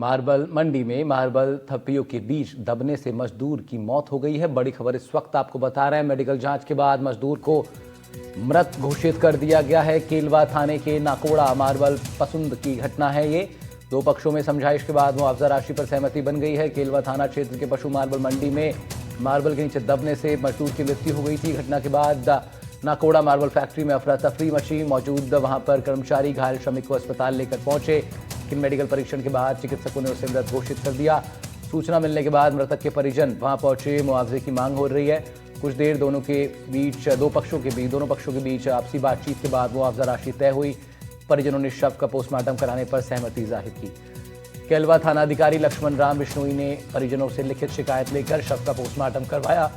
Marble मंडी में marble थप्पियों के बीच दबने से मजदूर की मौत हो गई है। बड़ी खबर इस वक्त आपको बता रहे हैं। मेडिकल जांच के बाद मजदूर को मृत घोषित कर दिया गया है। केलवा थाने के नाकोड़ा मार्बल पसंद की घटना है ये। दो पक्षों में समझाइश के बाद मुआवजा राशि पर सहमति बन गई है। केलवा थाना क्षेत्र के पशु मार्बल मंडी में मार्बल के नीचे दबने से मजदूर की मृत्यु हो गई थी। घटना के बाद नाकोड़ा मार्बल फैक्ट्री में अफरा तफरी मची। मौजूद वहां पर कर्मचारी घायल श्रमिक को अस्पताल लेकर पहुंचे, लेकिन मेडिकल परीक्षण के बाद चिकित्सकों ने उसे मृत घोषित कर दिया। सूचना मिलने के बाद मृतक के परिजन वहां पहुंचे। मुआवजे की मांग हो रही है। कुछ देर दोनों पक्षों के बीच आपसी बातचीत के बाद मुआवजा राशि तय हुई। परिजनों ने शव का पोस्टमार्टम कराने पर सहमति जाहिर की। केलवा थाना अधिकारी लक्ष्मण राम बिश्नोई ने परिजनों से लिखित शिकायत लेकर शव का पोस्टमार्टम करवाया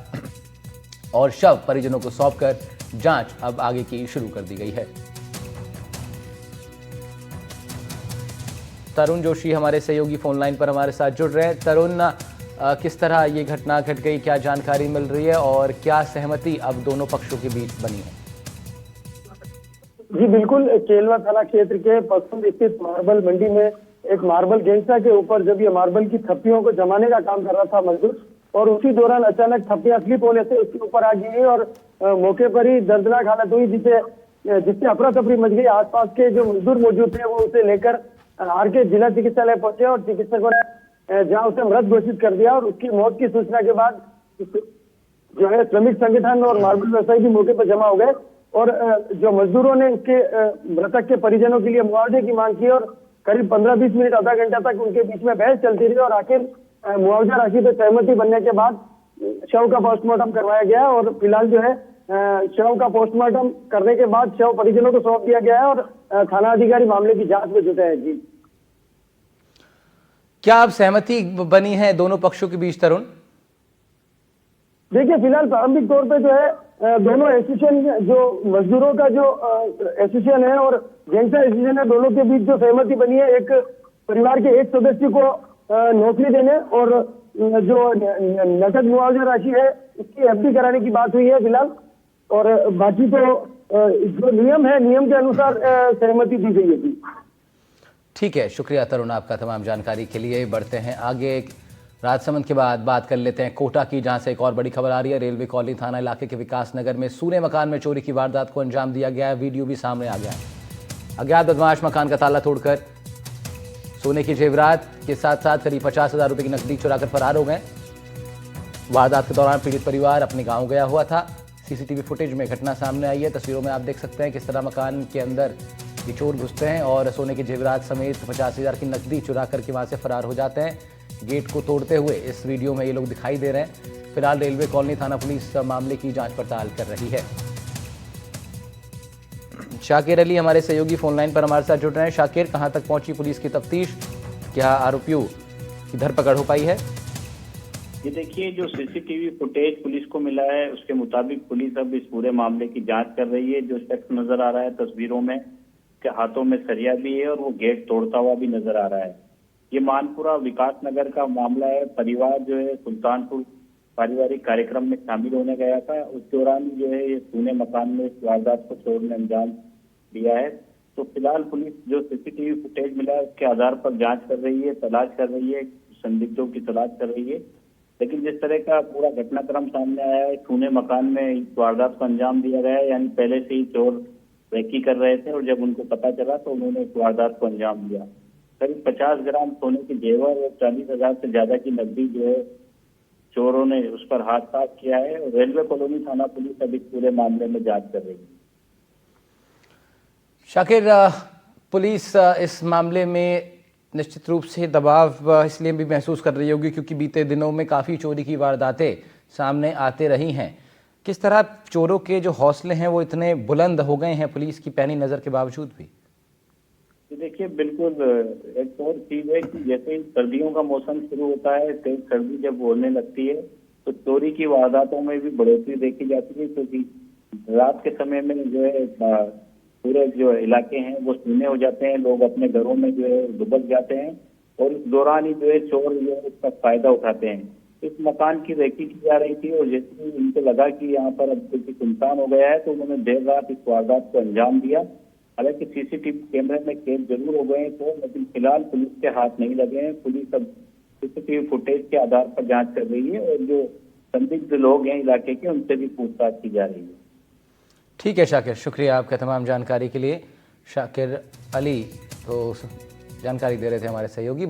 और शव परिजनों को सौंपकर जांच अब आगे की शुरू कर दी गई है। तरुण जोशी हमारे सहयोगी फोन लाइन पर हमारे साथ जुड़ रहे हैं। तरुण, किस तरह ये घटना घट गई, क्या जानकारी मिल रही है और क्या सहमति अब दोनों पक्षों के बीच बनी है? जी बिल्कुल, केलवा थाना क्षेत्र के पसंद स्थित मार्बल मंडी में एक मार्बल गैंगस्टर के ऊपर जब ये मार्बल की थप्पियों को जमाने का काम कर रहा था मजदूर, और उसी दौरान अचानक थप्पियां स्लिप होने से उसके ऊपर आ गई और मौके पर ही दर्दनाक हालत हुई, जिससे अफरा तफरी मच गई। आसपास के जो मजदूर मौजूद थे वो उसे लेकर आरके जिला चिकित्सालय पहुंचे और चिकित्सकों ने जहां उसे मृत घोषित कर दिया। और उसकी मौत की सूचना के बाद जो है श्रमिक संगठन और मार्बल व्यवसायी भी मौके पर जमा हो गए और जो मजदूरों ने उसके मृतक के परिजनों के लिए मुआवजे की मांग की और करीब 15-20 मिनट आधा घंटा तक उनके बीच में बहस चलती रही और आखिर मुआवजा राशि पर सहमति बनने के बाद शव का पोस्टमार्टम करवाया गया। और फिलहाल जो है शव का पोस्टमार्टम करने के बाद शव परिजनों को सौंप दिया गया है और थाना अधिकारी मामले की जांच में जुटे हैं। जी, क्या अब सहमति बनी है दोनों पक्षों के बीच? तरुण, देखिए फिलहाल प्रारंभिक तौर पे जो है दोनों एसोसिएशन, जो मजदूरों का जो एसोसिएशन है और गैंगस्टर एसोसिएशन है, दोनों के बीच जो सहमति बनी है, एक परिवार के एक सदस्य को नौकरी देने और जो नकद मुआवजा राशि है उसकी एफडी कराने की बात हुई है फिलहाल। और बाकी तो जो नियम है, नियम के अनुसार सहमति दी गई है। ठीक है, शुक्रिया तरुण आपका तमाम जानकारी के लिए। बढ़ते हैं आगे। राजसमंद के बाद बात कर लेते हैं कोटा की, जहां से एक और बड़ी खबर आ रही है। रेलवे कॉलोनी थाना इलाके के विकास नगर में सूने मकान में चोरी की वारदात को अंजाम दिया गया है। वीडियो भी सामने आ गया है। अज्ञात बदमाश मकान का ताला तोड़कर सोने की जेवरात के साथ साथ करीब 50,000 रुपए की नकदी चुराकर फरार हो गए। वारदात के दौरान पीड़ित परिवार अपने गाँव गया हुआ था। सीसीटीवी फुटेज में घटना सामने आई है। तस्वीरों में आप देख सकते हैं किस तरह मकान के अंदर ये चोर घुसते हैं और सोने की जेवरात समेत 50,000 की नकदी चुरा करके वहां से फरार हो जाते हैं, गेट को तोड़ते हुए। इस वीडियो में ये लोग दिखाई दे रहे हैं। फिलहाल रेलवे कॉलोनी थाना पुलिस मामले की जांच पड़ताल कर रही है। शाकिर अली हमारे सहयोगी फोन लाइन पर हमारे साथ जुड़ रहे हैं। शाकिर, कहां तक पहुंची पुलिस की तफ्तीश? क्या आरोपियों की धरपकड़ हो पाई है? ये देखिए, जो सीसीटीवी फुटेज पुलिस को मिला है उसके मुताबिक पुलिस अब इस पूरे मामले की जांच कर रही है। जो शख्स नजर आ रहा है तस्वीरों में, के हाथों में सरिया भी है और वो गेट तोड़ता हुआ भी नजर आ रहा है। ये मानपुरा विकास नगर का मामला है। परिवार जो है सुल्तानपुर पारिवारिक कार्यक्रम में शामिल होने गया था। उस दौरान जो है ये सूने मकान में इस वारदात को चोर ने अंजाम दिया है। तो फिलहाल पुलिस जो सीसीटीवी फुटेज मिला है उसके आधार पर जांच कर रही है, तलाश कर रही है, संदिग्धों की तलाश कर रही है। लेकिन जिस तरह का पूरा घटनाक्रम सामने आया है, सूने मकान में इस वारदात को अंजाम दिया गया है, यानी पहले से ही चोर रेकी कर रहे थे और जब उनको पता चला तो उन्होंने इस वारदात को अंजाम दिया। करीब 50 ग्राम सोने की जेवर और 40,000 से ज्यादा की नकदी जो है चोरों ने उस पर हाथ साफ किया है। और रेलवे कॉलोनी थाना पुलिस अभी पूरे मामले में जांच कर रही है। शाकिर, पुलिस इस मामले में निश्चित रूप से दबाव इसलिए भी महसूस कर रही होगी क्योंकि बीते दिनों में काफ़ी चोरी की वारदातें सामने आते रही हैं। किस तरह चोरों के जो हौसले हैं वो इतने बुलंद हो गए हैं पुलिस की पैनी नज़र के बावजूद भी? देखिए, बिल्कुल एक और चीज है कि जैसे ही सर्दियों का मौसम शुरू होता है, तेज सर्दी जब होने लगती है तो चोरी की वारदातों में भी बढ़ोतरी देखी जाती है, क्योंकि रात के समय में जो है पूरे जो इलाके हैं वो सूने हो जाते हैं, लोग अपने घरों में जो है दुबक जाते हैं और इस दौरान ही जो है चोर जो है उसका फायदा उठाते हैं। इस मकान की रेकी की जा रही थी और जैसे ही उनको लगा कि यहाँ पर अब कुछ सुनसान हो गया है तो उन्होंने देर रात इस वारदात को अंजाम दिया हालांकि सीसीटीवी कैमरे में कैद जरूर हो गए तो, लेकिन फिलहाल पुलिस के हाथ नहीं लगे हैं। पुलिस अब सीसीटीवी फुटेज के आधार पर जांच कर रही है और जो संदिग्ध लोग हैं इलाके के उनसे भी पूछताछ की जा रही है। ठीक है शाकिर, शुक्रिया आपका तमाम जानकारी के लिए। शाकिर अली तो जानकारी दे रहे थे हमारे सहयोगी।